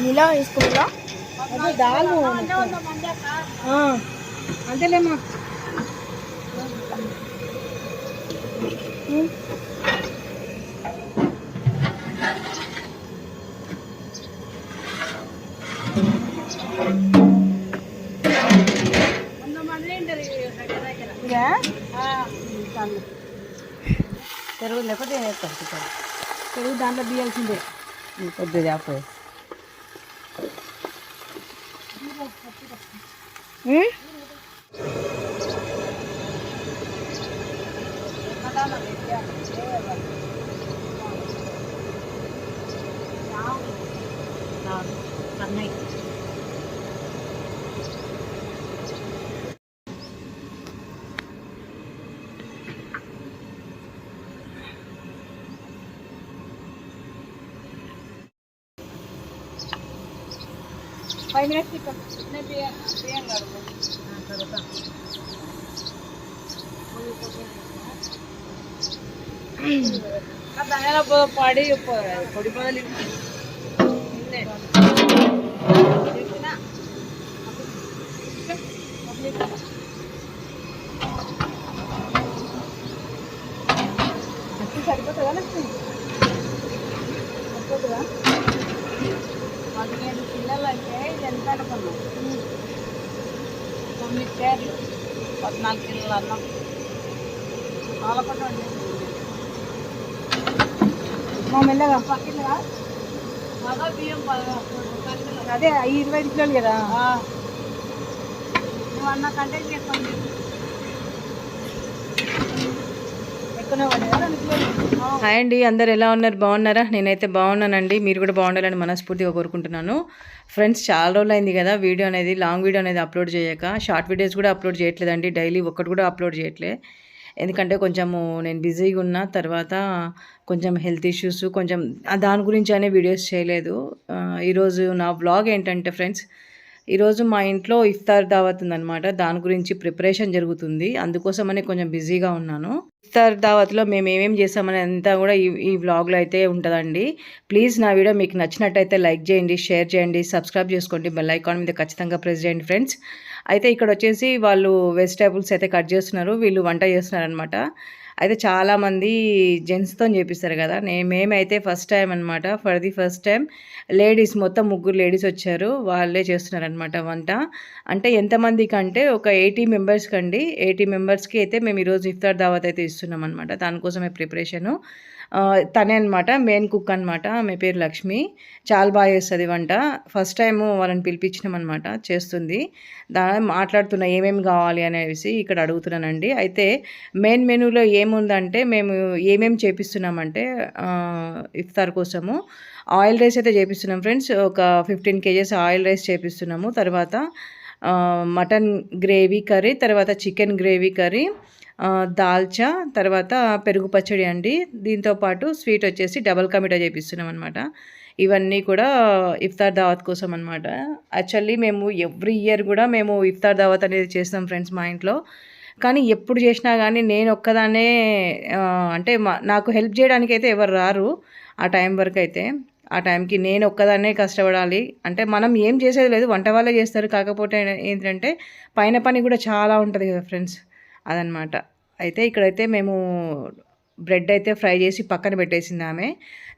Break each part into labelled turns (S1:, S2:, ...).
S1: నీలో స్కూల్లో
S2: దాలు అంతేలేమ్మా. పెరుగు లేకపోతే పెరుగు దాంట్లో తీయాల్సిందే. కొద్దిగా చేప అన్నయ్య ఫైవ్ మినిట్స్ పాడి పొడి పదలు సరిపోతుందా సరిపోతుందా? 17 పిల్లలు అంటే ఎంత అనుకున్నాం. 9 పేర్లు 14 కిలోలు అన్నం ఆలపట్టు మా మెల్లగా పక్కిందా బాగా బియ్యం అదే 25 కిలోలు కదా. నువ్వు అన్న కంటే ఎక్కువ
S3: హాయ్ అండి, అందరు ఎలా ఉన్నారు? బాగున్నారా? నేనైతే బాగున్నానండి. మీరు కూడా బాగుండాలని మనస్ఫూర్తిగా కోరుకుంటున్నాను. ఫ్రెండ్స్, చాలా రోజులు అయింది కదా వీడియో అనేది, లాంగ్ వీడియో అనేది అప్లోడ్ చేయక. షార్ట్ వీడియోస్ కూడా అప్లోడ్ చేయట్లేదండి, డైలీ ఒక్కటి కూడా అప్లోడ్ చేయట్లే. ఎందుకంటే కొంచెము నేను బిజీగా ఉన్న తర్వాత కొంచెం హెల్త్ ఇష్యూస్ కొంచెం దాని గురించి అనే వీడియోస్ చేయలేదు. ఈరోజు నా వ్లాగ్ ఏంటంటే ఫ్రెండ్స్, ఈరోజు మా ఇంట్లో ఇఫ్తార్ దావత్ ఉందన్నమాట. దాని గురించి ప్రిపరేషన్ జరుగుతుంది, అందుకోసమనే కొంచెం బిజీగా ఉన్నాను. ఇఫ్తార్ దావత్లో మేము ఏమేమి చేస్తామని అంతా కూడా ఈ వ్లాగ్లో అయితే ఉంటుందండి. ప్లీజ్ నా వీడియో మీకు నచ్చినట్టయితే లైక్ చేయండి, షేర్ చేయండి, సబ్స్క్రైబ్ చేసుకోండి, బెల్ ఐకాన్ మీద ఖచ్చితంగా ప్రెస్ చేయండి ఫ్రెండ్స్. అయితే ఇక్కడ వచ్చేసి వాళ్ళు వెజిటేబుల్స్ అయితే కట్ చేస్తున్నారు, వీళ్ళు వంట చేస్తున్నారు అనమాట. అయితే చాలామంది జెంట్స్తో చేపిస్తారు కదా, మేమైతే ఫస్ట్ టైం అనమాట. For the first time ladies, మొత్తం 3 లేడీస్ వచ్చారు, వాళ్ళే చేస్తున్నారనమాట వంట. అంటే ఎంతమందికి అంటే ఒక 80 మెంబర్స్కి అండి. 80 మెంబర్స్కి అయితే మేము ఈరోజు ఇఫ్తార్ దావత్ అయితే ఇస్తున్నాం అనమాట. దానికోసమే ప్రిపరేషను. తనే అనమాట మెయిన్ కుక్ అనమాట. ఆమె పేరు లక్ష్మి, చాలా బాగా చేస్తుంది వంట. ఫస్ట్ టైము వాళ్ళని పిలిపించినాం అనమాట, చేస్తుంది. మాట్లాడుతున్నా ఏమేమి కావాలి అనేసి ఇక్కడ అడుగుతున్నానండి. అయితే మెయిన్ మెనూలో ఏముందంటే మేము ఏమేమి చేపిస్తున్నామంటే ఇఫ్తార్ కోసము ఆయిల్ రైస్ అయితే చేపిస్తున్నాం ఫ్రెండ్స్. ఒక 15 kgs ఆయిల్ రైస్ చేపిస్తున్నాము. తర్వాత మటన్ గ్రేవీ కర్రీ, తర్వాత చికెన్ గ్రేవీ కర్రీ, దాల్చా, తర్వాత పెరుగు పచ్చడి అండి. దీంతోపాటు స్వీట్ వచ్చేసి డబల్ కమిటా చేపిస్తున్నాం అనమాట. ఇవన్నీ కూడా ఇఫ్తార్ దావత్ కోసం అనమాట. యాక్చువల్లీ మేము ఎవ్రీ ఇయర్ కూడా మేము ఇఫ్తార్ దావత్ అనేది చేస్తాం ఫ్రెండ్స్ మా ఇంట్లో. కానీ ఎప్పుడు చేసినా కానీ నేను ఒక్కదాన్నే, అంటే నాకు హెల్ప్ చేయడానికి అయితే ఎవరు రారు ఆ టైం వరకు అయితే. ఆ టైంకి నేను ఒక్కదాన్నే కష్టపడాలి. అంటే మనం ఏం చేసేది లేదు, వంట వాళ్ళే చేస్తారు. కాకపోతే ఏంటంటే పైన పని కూడా చాలా ఉంటుంది కదా ఫ్రెండ్స్, అదనమాట. అయితే ఇక్కడైతే మేము బ్రెడ్ అయితే ఫ్రై చేసి పక్కన పెట్టేసింది ఆమె.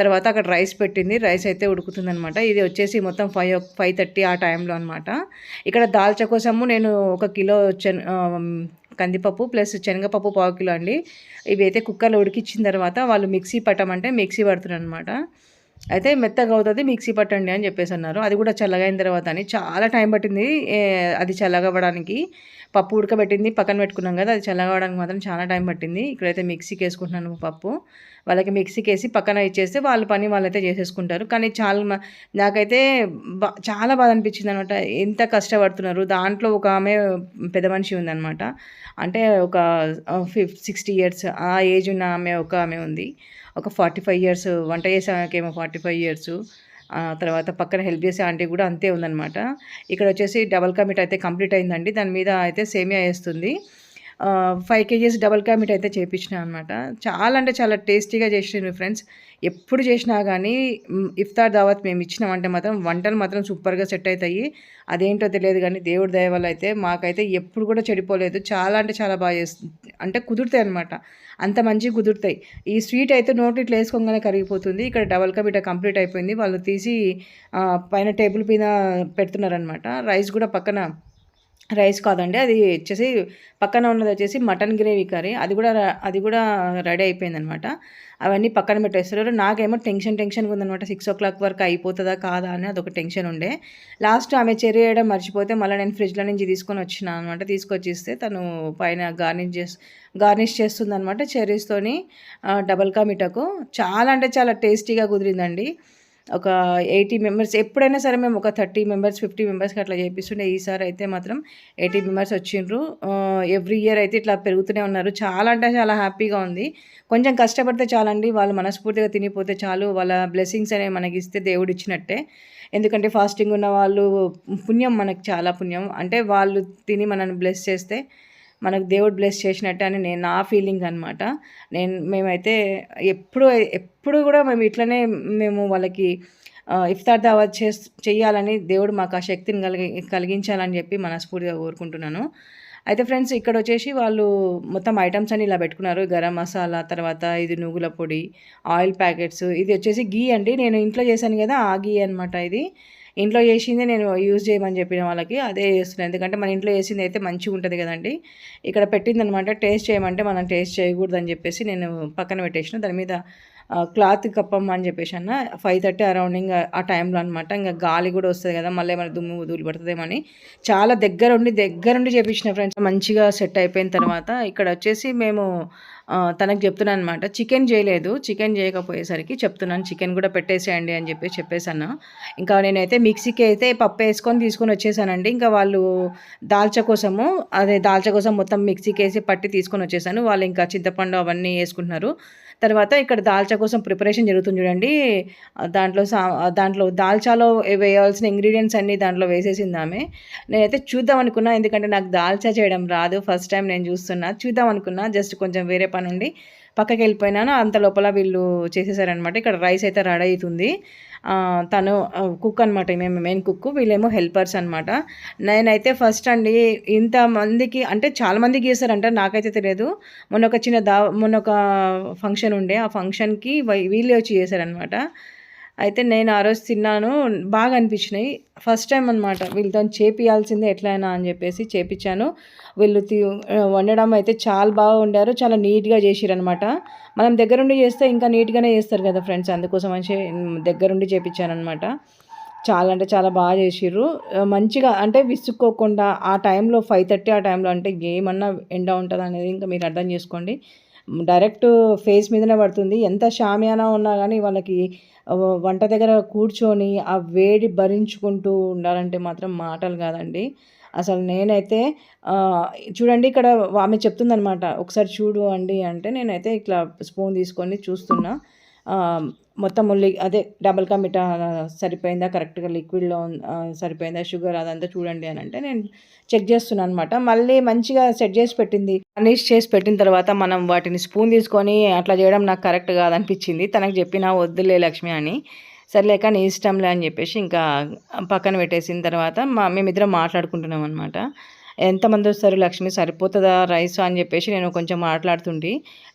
S3: తర్వాత అక్కడ రైస్ పెట్టింది, రైస్ అయితే ఉడుకుతుందనమాట. ఇది వచ్చేసి మొత్తం 5:30 ఆ టైంలో అనమాట. ఇక్కడ దాల్చా కోసము నేను 1 కిలో కందిపప్పు ప్లస్ శనగపప్పు 1/4 కిలో అండి. ఇవి అయితే కుక్కర్లో ఉడికించిన తర్వాత వాళ్ళు మిక్సీ పట్టమంటే మిక్సీ పడుతున్నారు అనమాట. అయితే మెత్తగా అవుతుంది, మిక్సీ పట్టండి అని చెప్పేసి అన్నారు. అది కూడా చల్లగైన తర్వాత అని చాలా టైం పట్టింది అది చల్లగవ్వడానికి. పప్పు ఉడకబెట్టింది పక్కన పెట్టుకున్నాం కదా, అది చల్లగవడానికి మాత్రం చాలా టైం పట్టింది. ఇక్కడైతే మిక్సీకి వేసుకుంటున్నాను పప్పు. వాళ్ళకి మిక్సీకి వేసి పక్కన ఇచ్చేస్తే వాళ్ళ పని వాళ్ళైతే చేసేసుకుంటారు. కానీ నాకైతే చాలా బాధ అనిపించింది అనమాట. ఎంత కష్టపడుతున్నారు. దాంట్లో ఒక ఆమె పెద్ద మనిషి ఉందన్నమాట. అంటే ఒక 60 years ఆ ఏజ్ ఉన్న ఆమె ఉంది. ఒక 45 years వంట చేసే ఆమెకేమో 45 years. తర్వాత పక్కన హెల్ప్ చేసే ఆంటీ కూడా అంతే ఉందన్నమాట. ఇక్కడ వచ్చేసి డబల్ కా మీఠా అయితే కంప్లీట్ అయిందండి. దాని మీద అయితే సేమియా వేస్తుంది. 5 కేజీస్ డబల్ కా మీఠా అయితే చేపించిన అనమాట. చాలా అంటే చాలా టేస్టీగా చేసిండ్రు ఫ్రెండ్స్. ఎప్పుడు చేసినా గానీ ఇఫ్తార్ దావత్ మేము ఇచ్చినామంటే మాత్రం వంటలు మాత్రం సూపర్‌గా సెట్ అయితాయి. అదేంటో తెలియదు గానీ దేవుడి దయ వల్ల అయితే మాకైతే ఎప్పుడు కూడా చెడిపోలేదు. చాలా అంటే చాలా బాగా అంటే కుదురుతాయన్నమాట. అంత మంచిగా కుదురుతాయి. ఈ స్వీట్ అయితే నోట్లో ఇట్లా ఏసుకోగానే కరిగిపోతుంది. ఇక్కడ డబల్ కా మీఠా కంప్లీట్ అయిపోయింది. వాళ్ళు తీసి పైన టేబుల్ మీద పెడుతున్నారనమాట. రైస్ కూడా పక్కన రైస్ కాదండి, అది వచ్చేసి పక్కన ఉన్నది వచ్చేసి మటన్ గ్రేవీ కర్రీ. అది కూడా రెడీ అయిపోయిందనమాట. అవన్నీ పక్కన పెట్టేస్తారు. నాకేమో టెన్షన్‌గా ఉందనమాట. 6:00 వరకు అయిపోతుందా కాదా అని అదొక టెన్షన్ ఉండే. లాస్ట్ ఆమె చెర్రీ వేయడం మర్చిపోతే మళ్ళీ నేను ఫ్రిడ్జ్‌లో నుంచి తీసుకొని వచ్చినా అనమాట. తీసుకొచ్చిస్తే తను పైన గార్నిష్ చేస్తుందనమాట చెర్రీస్తోని డబల్ కా మీఠాకు. చాలా అంటే చాలా టేస్టీగా కుదిరిందండి. ఒక 80 మెంబర్స్ ఎప్పుడైనా సరే మేము ఒక 30 మెంబర్స్, 50 మెంబర్స్‌కి అట్లా చేపిస్తుండే. ఈసారి అయితే మాత్రం 80 మెంబర్స్ వచ్చిండ్రు. ఎవ్రీ ఇయర్ అయితే ఇట్లా పెరుగుతూనే ఉన్నారు. చాలా అంటే చాలా హ్యాపీగా ఉంది. కొంచెం కష్టపడితే చాలండి. వాళ్ళు మనస్ఫూర్తిగా తినిపోతే చాలు. వాళ్ళ బ్లెస్సింగ్స్ అనేవి మనకిస్తే దేవుడు ఇచ్చినట్టే. ఎందుకంటే ఫాస్టింగ్ ఉన్న వాళ్ళు పుణ్యం, మనకు చాలా పుణ్యం. అంటే వాళ్ళు తిని మనల్ని బ్లెస్ చేస్తే మనకు దేవుడు బ్లెస్ చేసినట్టే అని నా ఫీలింగ్ అనమాట. మేమైతే ఎప్పుడు కూడా మేము ఇట్లనే మేము వాళ్ళకి ఇఫ్తార్ దావత్ చెయ్యాలని దేవుడు మాకు ఆ శక్తిని కలిగించాలని చెప్పి మనస్ఫూర్తిగా కోరుకుంటున్నాను. అయితే ఫ్రెండ్స్ ఇక్కడ వచ్చేసి వాళ్ళు మొత్తం ఐటమ్స్ అన్ని ఇలా పెట్టుకున్నారు. గరం మసాలా, తర్వాత ఇది నువ్వుల పొడి, ఆయిల్ ప్యాకెట్స్, ఇది వచ్చేసి గీ అండి. నేను ఇంట్లో చేశాను కదా, ఆ గీ అనమాట. ఇది ఇంట్లో చేసిందే నేను యూజ్ చేయమని చెప్పిన వాళ్ళకి అదే చేస్తున్నాను. ఎందుకంటే మన ఇంట్లో చేసింది అయితే మంచిగా ఉంటుంది కదండి. ఇక్కడ పెట్టిందనమాట. టేస్ట్ చేయమంటే మనం టేస్ట్ చేయకూడదని చెప్పేసి నేను పక్కన పెట్టేసిన. దాని మీద క్లాత్ కప్పమ్మ అని చెప్పేసి అన్న. 5:30 అరౌండింగ్ ఆ టైంలో అనమాట. ఇంకా గాలి కూడా వస్తుంది కదా, మళ్ళీ ఏమైనా దుమ్ము ధూళి పడుతుందేమని చాలా దగ్గరుండి చేపించిన ఫ్రెండ్స్. మంచిగా సెట్ అయిపోయిన తర్వాత ఇక్కడ వచ్చేసి మేము తనకు చెప్తున్నాను అనమాట. చికెన్ చేయలేదు. చికెన్ చేయకపోయేసరికి చెప్తున్నాను చికెన్ కూడా పెట్టేసేయండి అని చెప్పేసాను. ఇంకా నేనైతే మిక్సీకి అయితే పప్పు వేసుకొని తీసుకొని వచ్చేసానండి. ఇంకా వాళ్ళు దాల్చా కోసం మొత్తం మిక్సీకి వేసి పట్టి తీసుకొని వచ్చేసాను. వాళ్ళు ఇంకా చింతపండు అవన్నీ వేసుకుంటున్నారు. తర్వాత ఇక్కడ దాల్చా కోసం ప్రిపరేషన్ జరుగుతుంది చూడండి. దాంట్లో దాల్చాలో వేయాల్సిన ఇంగ్రీడియంట్స్ అన్నీ దాంట్లో వేసేసింది ఆమె. నేనైతే చూద్దాం అనుకున్నా, ఎందుకంటే నాకు దాల్చా చేయడం రాదు. ఫస్ట్ టైం నేను చూస్తున్నా. చూద్దాం అనుకున్నా, జస్ట్ కొంచెం వేరే పని ఉండి పక్కకి వెళ్ళిపోయినాను. అంత లోపల వీళ్ళు చేసేసారనమాట. ఇక్కడ రైస్ అయితే రెడీ అవుతుంది. తను కుక్ అనమాట, మేము మెయిన్ కుక్, వీళ్ళేమో హెల్పర్స్ అనమాట. నేనైతే ఫస్ట్ అండి ఇంతమందికి అంటే చాలా మందికి చేస్తారంట, నాకైతే తెలియదు. మొన్న ఒక ఫంక్షన్ ఉండే, ఆ ఫంక్షన్కి వీళ్ళే వచ్చి చేశారనమాట. అయితే నేను ఆ రోజు తిన్నాను, బాగా అనిపించినాయి. ఫస్ట్ టైం అనమాట వీళ్ళతో చేపియాల్సిందే ఎట్లయినా అని చెప్పేసి చేపించాను. వీళ్ళు వండడం అయితే చాలా బాగా వండారు. చాలా నీట్గా చేసిరనమాట. మనం దగ్గరుండి చేస్తే ఇంకా నీట్గానే చేస్తారు కదా ఫ్రెండ్స్, అందుకోసం అని దగ్గరుండి చేపించానమాట. చాలా అంటే చాలా బాగా చేసిర్రు. మంచిగా అంటే విసుక్కోకుండా ఆ టైంలో 5:30 ఆ టైంలో అంటే ఏమన్నా ఎండ ఉంటుంది అనేది ఇంకా మీరు అర్థం చేసుకోండి. డైరెక్ట్ ఫేస్ మీదనే పడుతుంది. ఎంత షామియానా ఉన్నా కానీ వాళ్ళకి వంట దగ్గర కూర్చొని ఆ వేడి భరించుకుంటూ ఉండాలంటే మాత్రం మాటలు కాదండి. అసలు నేనైతే చూడండి ఇక్కడ ఆమె చెప్తుందనమాట, ఒకసారి చూడు అండి అంటే నేనైతే ఇట్లా స్పూన్ తీసుకొని చూస్తున్నా. మొత్తం అదే డబల్ కా మీఠా సరిపోయిందా, కరెక్ట్గా లిక్విడ్లో సరిపోయిందా, షుగర్ అదంతా చూడండి అని అంటే నేను చెక్ చేస్తున్నాను అనమాట. మళ్ళీ మంచిగా సెట్ చేసి పెట్టింది. ఫర్నిష్ చేసి పెట్టిన తర్వాత మనం వాటిని స్పూన్ తీసుకొని అట్లా చేయడం నాకు కరెక్ట్ కాదనిపించింది. తనకు చెప్పినా వద్దులే లక్ష్మి అని, సర్లేక నీ ఇష్టంలే అని చెప్పేసి ఇంకా పక్కన పెట్టేసిన తర్వాత మేమిద్దరం మాట్లాడుకుంటున్నాం అనమాట. ఎంతమంది వస్తారు లక్ష్మి, సరిపోతుందా రైస్ అని చెప్పేసి నేను కొంచెం మాట్లాడుతుంటే,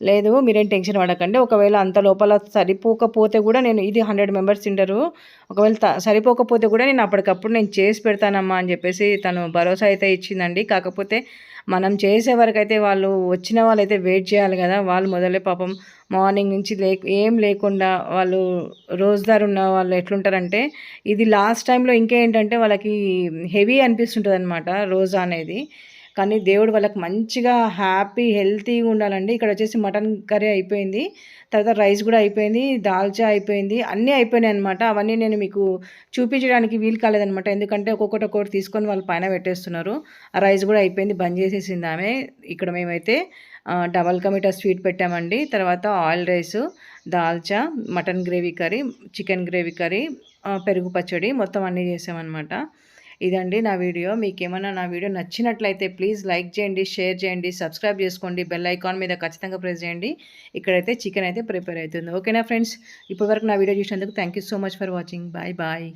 S3: లేదు మీరేం టెన్షన్ పడకండి, ఒకవేళ అంత లోపల సరిపోకపోతే కూడా నేను ఇది 100 మెంబర్స్ తింటారు, ఒకవేళ సరిపోకపోతే కూడా నేను అప్పటికప్పుడు నేను చేసి పెడతానమ్మా అని చెప్పేసి తను భరోసా అయితే ఇచ్చిందండి. కాకపోతే మనం చేసే వరకు అయితే వాళ్ళు వచ్చిన వాళ్ళైతే వెయిట్ చేయాలి కదా. వాళ్ళు మొదలే పాపం మార్నింగ్ నుంచి ఏం లేకుండా వాళ్ళు రోజుదారు ఉన్న వాళ్ళు ఎట్లుంటారంటే, ఇది లాస్ట్ టైంలో ఇంకేంటంటే వాళ్ళకి హెవీ అనిపిస్తుంటుంది అనమాట రోజా అనేది. కానీ దేవుడు వాళ్ళకి మంచిగా హ్యాపీ హెల్తీగా ఉండాలండి. ఇక్కడ వచ్చేసి మటన్ కర్రీ అయిపోయింది, తర్వాత రైస్ కూడా అయిపోయింది, దాల్చా అయిపోయింది, అన్నీ అయిపోయినాయి అనమాట. అవన్నీ నేను మీకు చూపించడానికి వీలు కాలేదనమాట, ఎందుకంటే ఒక్కొక్కటి తీసుకొని వాళ్ళు పైన పెట్టేస్తున్నారు. ఆ రైస్ కూడా అయిపోయింది, బంద్ చేసేసింది ఆమె. ఇక్కడ మేమైతే డబల్ కా మీఠా స్వీట్ పెట్టామండి. తర్వాత oil rice, dalcha, mutton gravy curry, chicken gravy curry, పెరుగు పచ్చడి మొత్తం అన్నీ చేసామన్నమాట. ఇదండి నా వీడియో. మీకేమన్నా నా వీడియో నచ్చినట్లయితే ప్లీజ్ లైక్ చేయండి, షేర్ చేయండి, సబ్స్క్రైబ్ చేసుకోండి, బెల్ ఐకాన్ మీద ఖచ్చితంగా ప్రెస్ చేయండి. ఇక్కడైతే చికెన్ అయితే ప్రిపేర్ అవుతుంది. ఓకేనా ఫ్రెండ్స్, ఇప్పటివరకు నా వీడియో చూసినందుకు thank you so much for watching. Bye bye.